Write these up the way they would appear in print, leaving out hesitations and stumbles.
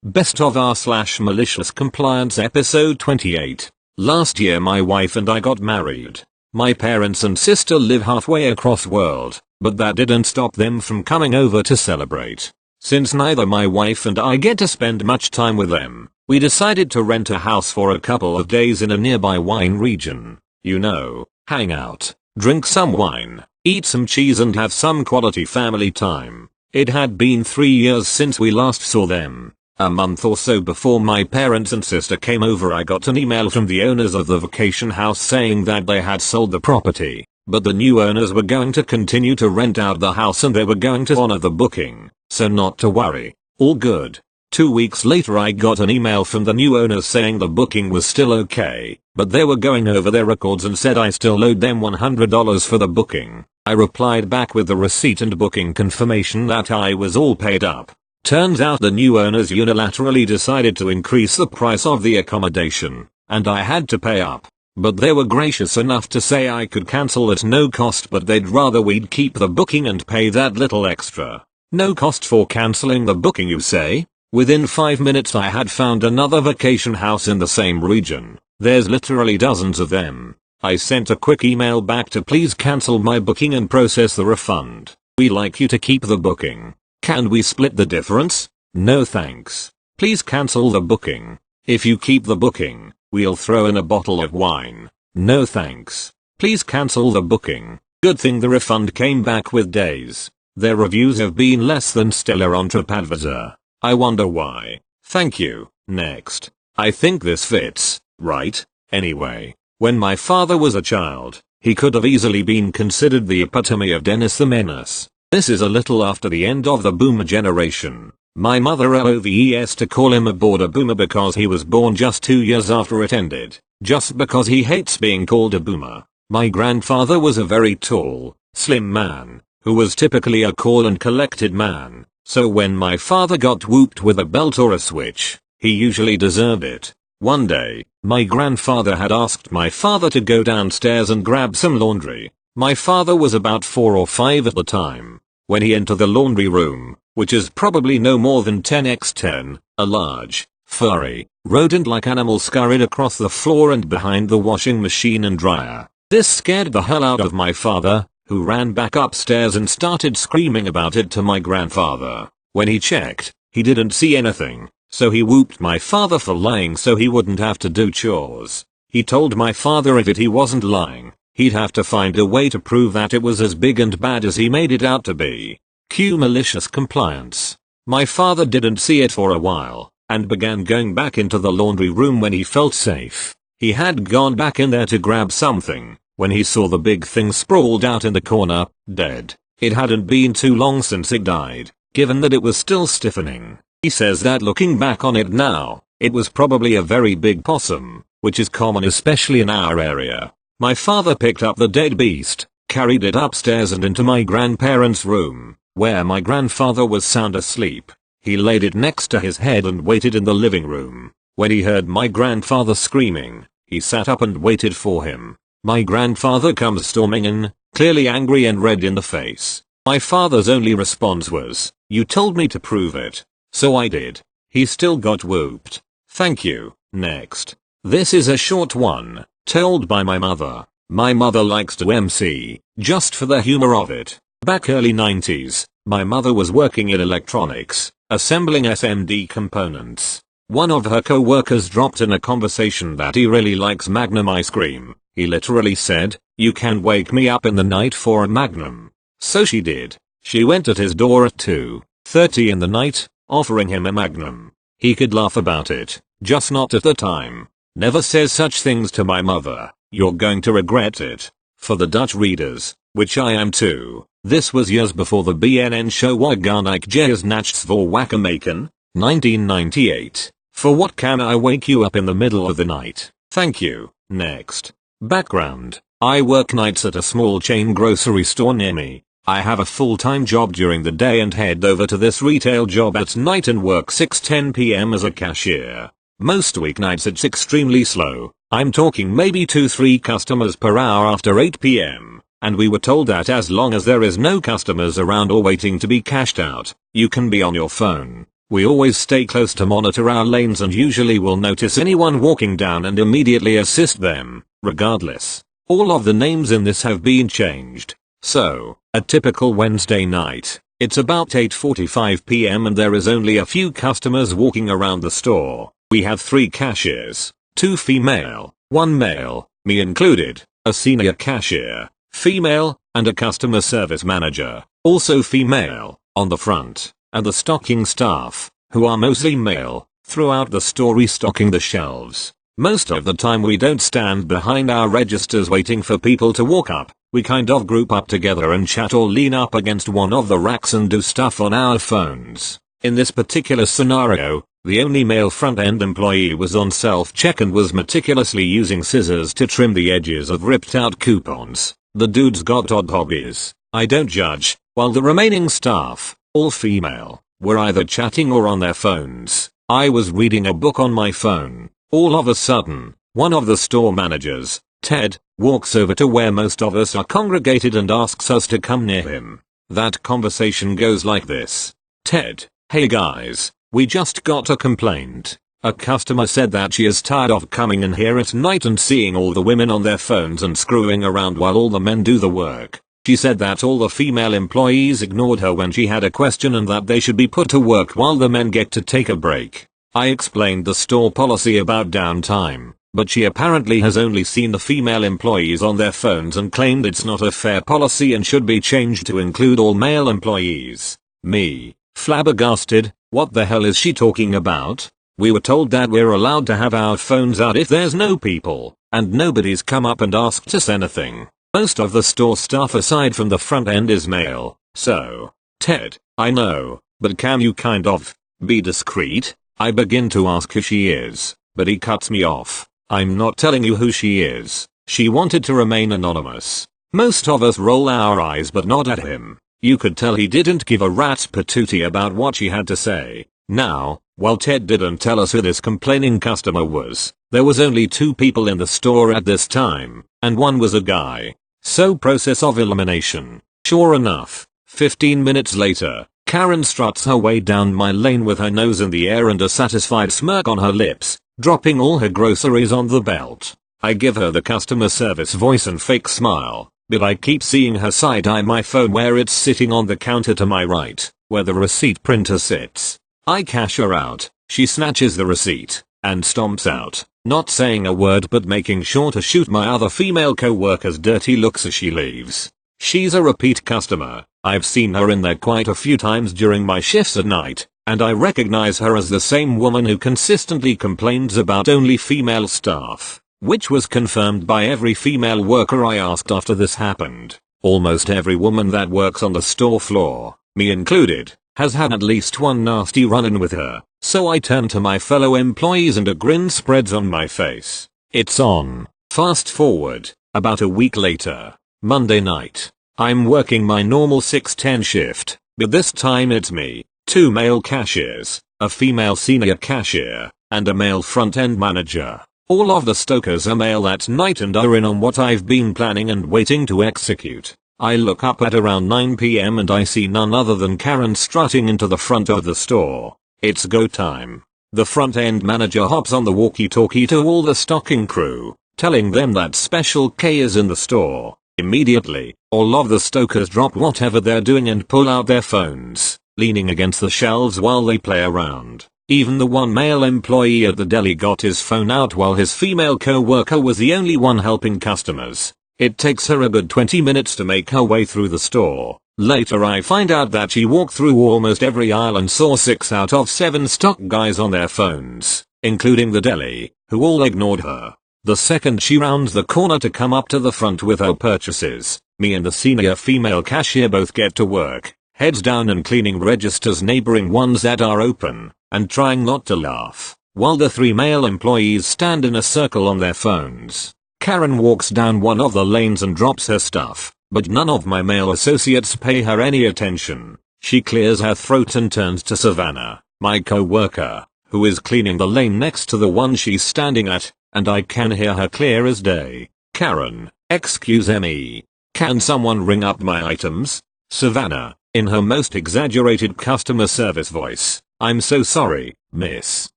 Best of r/malicious compliance episode 28. Last year my wife and I got married. My parents and sister live halfway across world, but that didn't stop them from coming over to celebrate. Since neither my wife and I get to spend much time with them, we decided to rent a house for a couple of days in a nearby wine region. You know, hang out, drink some wine, eat some cheese and have some quality family time. It had been 3 years since we last saw them. A month or so before my parents and sister came over, I got an email from the owners of the vacation house saying that they had sold the property, but the new owners were going to continue to rent out the house and they were going to honor the booking, so not to worry. All good. 2 weeks later I got an email from the new owners saying the booking was still okay, but they were going over their records and said I still owed them $100 for the booking. I replied back with the receipt and booking confirmation that I was all paid up. Turns out the new owners unilaterally decided to increase the price of the accommodation, and I had to pay up. But they were gracious enough to say I could cancel at no cost, but they'd rather we'd keep the booking and pay that little extra. No cost for canceling the booking, you say? Within 5 minutes I had found another vacation house in the same region. There's literally dozens of them. I sent a quick email back to please cancel my booking and process the refund. We'd like you to keep the booking. Can we split the difference? No thanks. Please cancel the booking. If you keep the booking, we'll throw in a bottle of wine. No thanks. Please cancel the booking. Good thing the refund came back with days. Their reviews have been less than stellar on TripAdvisor. I wonder why. Thank you. Next. I think this fits, right? Anyway, when my father was a child, he could have easily been considered the epitome of Dennis the Menace. This is a little after the end of the boomer generation. My mother loves to call him a border boomer because he was born just 2 years after it ended, just because he hates being called a boomer. My grandfather was a very tall, slim man, who was typically a cool and collected man, so when my father got whooped with a belt or a switch, he usually deserved it. One day, my grandfather had asked my father to go downstairs and grab some laundry. My father was about 4 or 5 at the time. When he entered the laundry room, which is probably no more than 10x10, a large, furry, rodent-like animal scurried across the floor and behind the washing machine and dryer. This scared the hell out of my father, who ran back upstairs and started screaming about it to my grandfather. When he checked, he didn't see anything, so he whooped my father for lying so he wouldn't have to do chores. He told my father if he wasn't lying, he'd have to find a way to prove that it was as big and bad as he made it out to be. Cue malicious compliance. My father didn't see it for a while, and began going back into the laundry room when he felt safe. He had gone back in there to grab something, when he saw the big thing sprawled out in the corner, dead. It hadn't been too long since it died, given that it was still stiffening. He says that looking back on it now, it was probably a very big possum, which is common especially in our area. My father picked up the dead beast, carried it upstairs and into my grandparents' room, where my grandfather was sound asleep. He laid it next to his head and waited in the living room. When he heard my grandfather screaming, he sat up and waited for him. My grandfather comes storming in, clearly angry and red in the face. My father's only response was, "You told me to prove it." So I did. He still got whooped. Thank you. Next. This is a short one. Told by my mother. My mother likes to MC, just for the humor of it. Back early 90s, my mother was working in electronics, assembling SMD components. One of her co-workers dropped in a conversation that he really likes Magnum ice cream. He literally said, "You can wake me up in the night for a Magnum." So she did. She went at his door at 2:30 in the night, offering him a Magnum. He could laugh about it, just not at the time. Never says such things to my mother. You're going to regret it. For the Dutch readers, which I am too, this was years before the BNN show Waar gaan ik J's nachts voor wakker maken, 1998. For what can I wake you up in the middle of the night? Thank you. Next. Background. I work nights at a small chain grocery store near me. I have a full-time job during the day and head over to this retail job at night and work 6:10 p.m. as a cashier. Most weeknights it's extremely slow. I'm talking maybe 2-3 customers per hour after 8 p.m. And we were told that as long as there is no customers around or waiting to be cashed out, you can be on your phone. We always stay close to monitor our lanes and usually will notice anyone walking down and immediately assist them, regardless. All of the names in this have been changed. So, a typical Wednesday night. It's about 8:45 p.m. and there is only a few customers walking around the store. We have 3 cashiers, 2 female, 1 male, me included, a senior cashier, female, and a customer service manager, also female, on the front, and the stocking staff, who are mostly male, throughout the store restocking the shelves. Most of the time we don't stand behind our registers waiting for people to walk up. We kind of group up together and chat or lean up against one of the racks and do stuff on our phones. In this particular scenario, the only male front-end employee was on self-check and was meticulously using scissors to trim the edges of ripped-out coupons. The dude's got odd hobbies. I don't judge, while the remaining staff, all female, were either chatting or on their phones. I was reading a book on my phone. All of a sudden, one of the store managers, Ted, walks over to where most of us are congregated and asks us to come near him. That conversation goes like this. Ted, hey guys, we just got a complaint. A customer said that she is tired of coming in here at night and seeing all the women on their phones and screwing around while all the men do the work. She said that all the female employees ignored her when she had a question and that they should be put to work while the men get to take a break. I explained the store policy about downtime, but she apparently has only seen the female employees on their phones and claimed it's not a fair policy and should be changed to include all male employees. Me, flabbergasted, what the hell is she talking about? We were told that we're allowed to have our phones out if there's no people, and nobody's come up and asked us anything. Most of the store staff aside from the front end is male, so. Ted, I know, but can you kind of be discreet? I begin to ask who she is, but he cuts me off. I'm not telling you who she is. She wanted to remain anonymous. Most of us roll our eyes but not at him. You could tell he didn't give a rat's patootie about what she had to say. Now, while Ted didn't tell us who this complaining customer was, there was only 2 people in the store at this time, and one was a guy. So process of elimination. Sure enough, 15 minutes later, Karen struts her way down my lane with her nose in the air and a satisfied smirk on her lips, dropping all her groceries on the belt. I give her the customer service voice and fake smile, but I keep seeing her side-eye my phone where it's sitting on the counter to my right, where the receipt printer sits. I cash her out, she snatches the receipt, and stomps out, not saying a word but making sure to shoot my other female co-workers dirty looks as she leaves. She's a repeat customer. I've seen her in there quite a few times during my shifts at night, and I recognize her as the same woman who consistently complains about only female staff, which was confirmed by every female worker I asked after this happened. Almost every woman that works on the store floor, me included, has had at least one nasty run-in with her, so I turn to my fellow employees and a grin spreads on my face. It's on. Fast forward, about a week later, Monday night. I'm working my normal 6:10 shift, but this time it's me, 2 male cashiers, a female senior cashier, and a male front-end manager. All of the stokers are male that night and are in on what I've been planning and waiting to execute. I look up at around 9 p.m. and I see none other than Karen strutting into the front of the store. It's go time. The front-end manager hops on the walkie-talkie to all the stocking crew, telling them that Special K is in the store. Immediately, all of the stokers drop whatever they're doing and pull out their phones, leaning against the shelves while they play around. Even the one male employee at the deli got his phone out while his female co-worker was the only one helping customers. It takes her a good 20 minutes to make her way through the store. Later I find out that she walked through almost every aisle and saw 6 out of 7 stock guys on their phones, including the deli, who all ignored her. The second she rounds the corner to come up to the front with her purchases, me and the senior female cashier both get to work, heads down and cleaning registers neighboring ones that are open, and trying not to laugh, while the 3 male employees stand in a circle on their phones. Karen walks down one of the lanes and drops her stuff, but none of my male associates pay her any attention. She clears her throat and turns to Savannah, my co-worker, who is cleaning the lane next to the one she's standing at, and I can hear her clear as day. Karen, excuse me. Can someone ring up my items? Savannah, in her most exaggerated customer service voice, I'm so sorry, miss.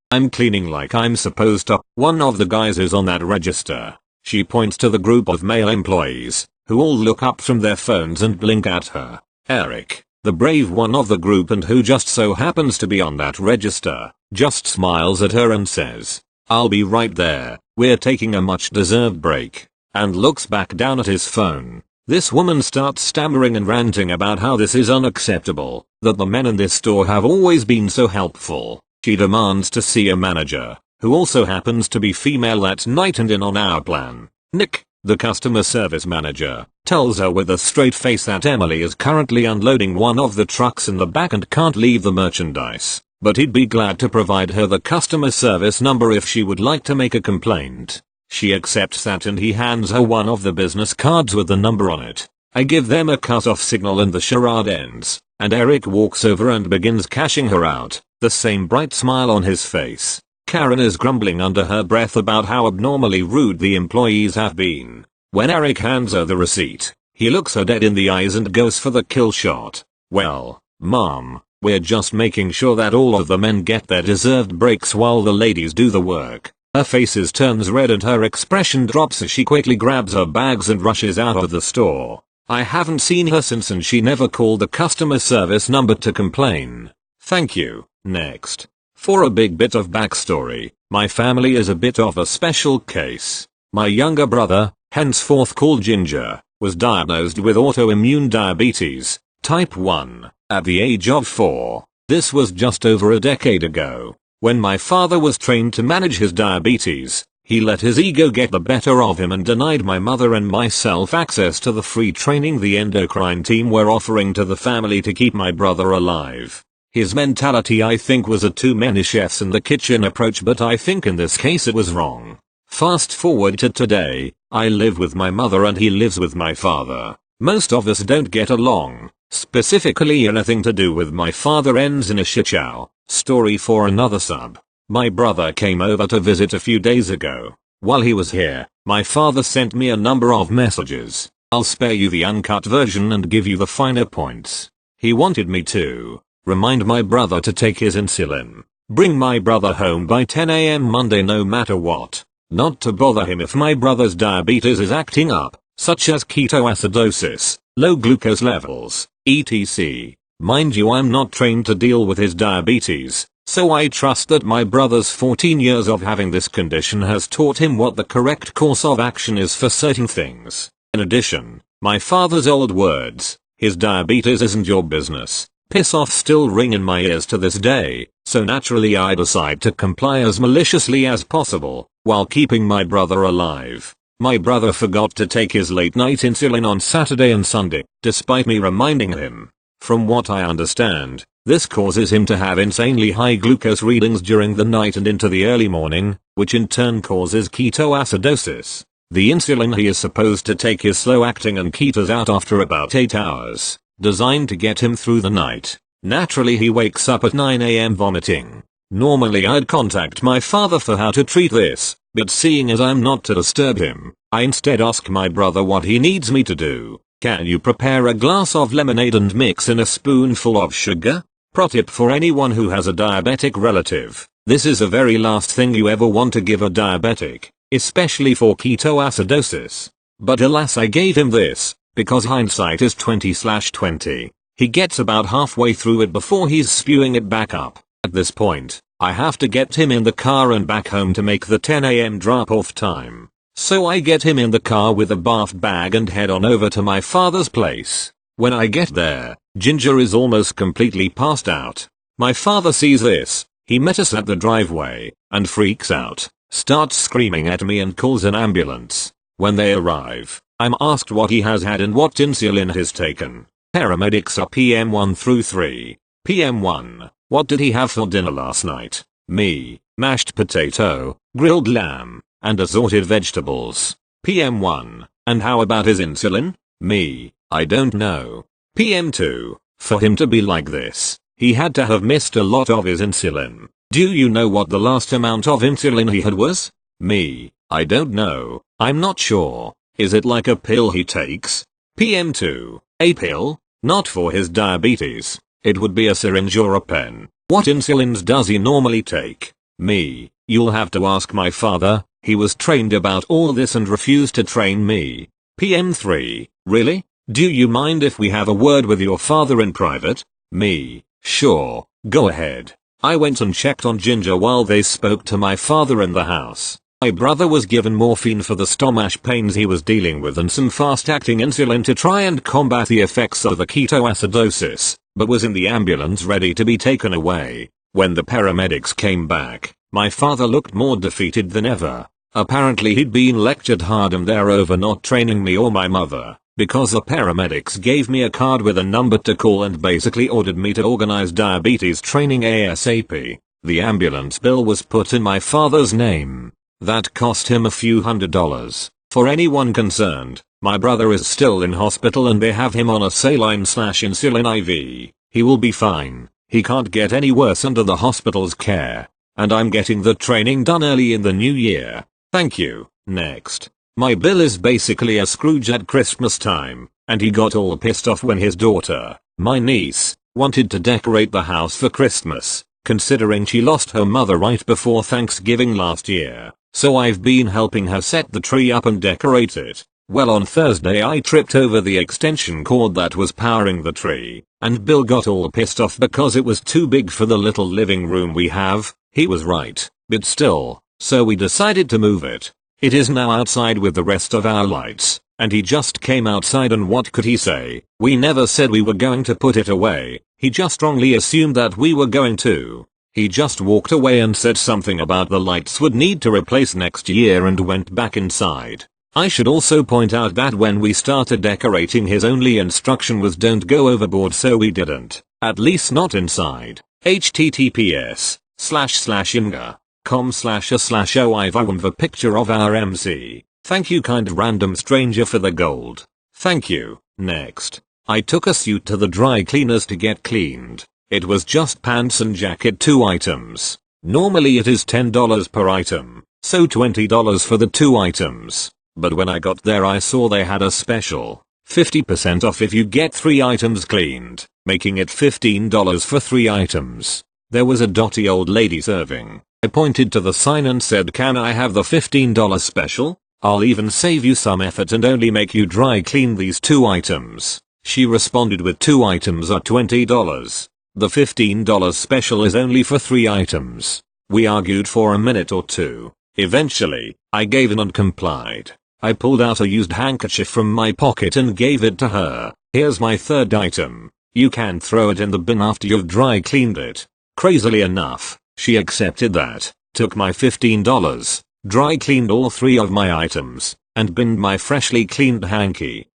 I'm cleaning like I'm supposed to. One of the guys is on that register. She points to the group of male employees, who all look up from their phones and blink at her. Eric, the brave one of the group and who just so happens to be on that register, just smiles at her and says, "I'll be right there, we're taking a much deserved break," and looks back down at his phone. This woman starts stammering and ranting about how this is unacceptable, that the men in this store have always been so helpful. She demands to see a manager, who also happens to be female that night and in on our plan. Nick, the customer service manager, tells her with a straight face that Emily is currently unloading one of the trucks in the back and can't leave the merchandise, but he'd be glad to provide her the customer service number if she would like to make a complaint. She accepts that and he hands her one of the business cards with the number on it. I give them a cut-off signal and the charade ends, and Eric walks over and begins cashing her out, the same bright smile on his face. Karen is grumbling under her breath about how abnormally rude the employees have been. When Eric hands her the receipt, he looks her dead in the eyes and goes for the kill shot. "Well, Mom, we're just making sure that all of the men get their deserved breaks while the ladies do the work." Her face turns red and her expression drops as she quickly grabs her bags and rushes out of the store. I haven't seen her since and she never called the customer service number to complain. Thank you. Next. For a big bit of backstory, my family is a bit of a special case. My younger brother, henceforth called Ginger, was diagnosed with autoimmune diabetes, type 1, at the age of 4. This was just over a decade ago. When my father was trained to manage his diabetes, he let his ego get the better of him and denied my mother and myself access to the free training the endocrine team were offering to the family to keep my brother alive. His mentality I think was a too many chefs in the kitchen approach, but I think in this case it was wrong. Fast forward to today, I live with my mother and he lives with my father. Most of us don't get along. Specifically anything to do with my father ends in a shitshow. Story for another sub. My brother came over to visit a few days ago. While he was here, my father sent me a number of messages. I'll spare you the uncut version and give you the finer points. He wanted me to remind my brother to take his insulin, bring my brother home by 10 AM Monday no matter what, not to bother him if my brother's diabetes is acting up, such as ketoacidosis, low glucose levels, etc. Mind you, I'm not trained to deal with his diabetes, so I trust that my brother's 14 years of having this condition has taught him what the correct course of action is for certain things. In addition, my father's old words, "His diabetes isn't your business," piss off still ring in my ears to this day, so naturally I decide to comply as maliciously as possible, while keeping my brother alive. My brother forgot to take his late night insulin on Saturday and Sunday, despite me reminding him. From what I understand, this causes him to have insanely high glucose readings during the night and into the early morning, which in turn causes ketoacidosis. The insulin he is supposed to take is slow acting and ketos out after about 8 hours, designed to get him through the night. Naturally he wakes up at 9 AM vomiting. Normally I'd contact my father for how to treat this, but seeing as I'm not to disturb him, I instead ask my brother what he needs me to do. Can you prepare a glass of lemonade and mix in a spoonful of sugar? Pro tip for anyone who has a diabetic relative. This is the very last thing you ever want to give a diabetic, especially for ketoacidosis. But alas, I gave him this, because hindsight is 20/20. He gets about halfway through it before he's spewing it back up. At this point, I have to get him in the car and back home to make the 10 AM drop-off time. So I get him in the car with a bath bag and head on over to my father's place. When I get there, Ginger is almost completely passed out. My father sees this, he met us at the driveway, and freaks out, starts screaming at me and calls an ambulance. When they arrive, I'm asked what he has had and what insulin he's taken. Paramedics are PM1 through 3. PM1, what did he have for dinner last night? Me, mashed potato, grilled lamb, and assorted vegetables. PM1, and how about his insulin? Me, I don't know. PM2, for him to be like this, he had to have missed a lot of his insulin. Do you know what the last amount of insulin he had was? Me, I don't know, I'm not sure. Is it like a pill he takes? PM2, a pill? Not for his diabetes. It would be a syringe or a pen. What insulins does he normally take? Me. You'll have to ask my father, he was trained about all this and refused to train me. PM3. Really? Do you mind if we have a word with your father in private? Me. Sure, go ahead. I went and checked on Ginger while they spoke to my father in the house. My brother was given morphine for the stomach pains he was dealing with and some fast-acting insulin to try and combat the effects of the ketoacidosis, but was in the ambulance ready to be taken away. When the paramedics came back, my father looked more defeated than ever. Apparently he'd been lectured hard and there over not training me or my mother, because the paramedics gave me a card with a number to call and basically ordered me to organize diabetes training ASAP. The ambulance bill was put in my father's name. That cost him a few $100s. For anyone concerned, my brother is still in hospital and they have him on a saline/insulin IV. He will be fine. He can't get any worse under the hospital's care. And I'm getting the training done early in the new year. Thank you. Next. My bill is basically a Scrooge at Christmas time, and he got all pissed off when his daughter, my niece, wanted to decorate the house for Christmas, considering she lost her mother right before Thanksgiving last year. So I've been helping her set the tree up and decorate it. Well, on Thursday I tripped over the extension cord that was powering the tree, and Bill got all pissed off because it was too big for the little living room we have. He was right, but still, so we decided to move it. It is now outside with the rest of our lights, and he just came outside and what could he say? We never said we were going to put it away, he just wrongly assumed that we were going to. He just walked away and said something about the lights would need to replace next year and went back inside. I should also point out that when we started decorating his only instruction was don't go overboard, so we didn't. At least not inside. https://inga.com/a/oiv the picture of our MC. Thank you kind random stranger for the gold. Thank you. Next. I took a suit to the dry cleaners to get cleaned. It was just pants and jacket, 2 items. Normally it is $10 per item, so $20 for the 2 items. But when I got there I saw they had a special, 50% off if you get 3 items cleaned, making it $15 for 3 items. There was a dotty old lady serving. I pointed to the sign and said, "Can I have the $15 special? I'll even save you some effort and only make you dry clean these 2 items." She responded with 2 items are $20. The $15 special is only for 3 items. We argued for a minute or two. Eventually, I gave in and complied. I pulled out a used handkerchief from my pocket and gave it to her. "Here's my 3rd item. You can throw it in the bin after you've dry cleaned it." Crazily enough, she accepted that, took my $15, dry cleaned all 3 of my items, and binned my freshly cleaned hanky.